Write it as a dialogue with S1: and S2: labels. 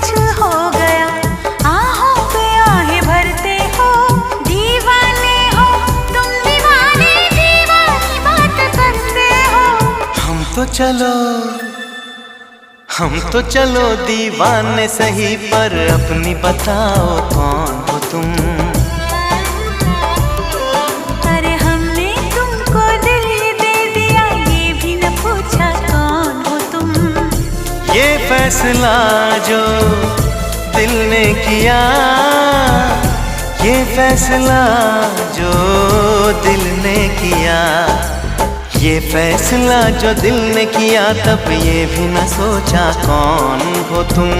S1: कुछ हो गया, आहों पे आहें भरते हो, दीवाने हो तुम दीवाने, दीवानी बात करते हो।
S2: हम तो चलो दीवाने सही, पर अपनी बताओ कौन हो तुम।
S1: अरे हमने तुमको दिल ही दे दिया, ये भी न पूछा कौन हो तुम।
S2: ये फैसला जो दिल ने किया, ये फैसला जो दिल ने किया, ये फैसला जो दिल ने किया, तब ये भी न सोचा कौन हो तुम।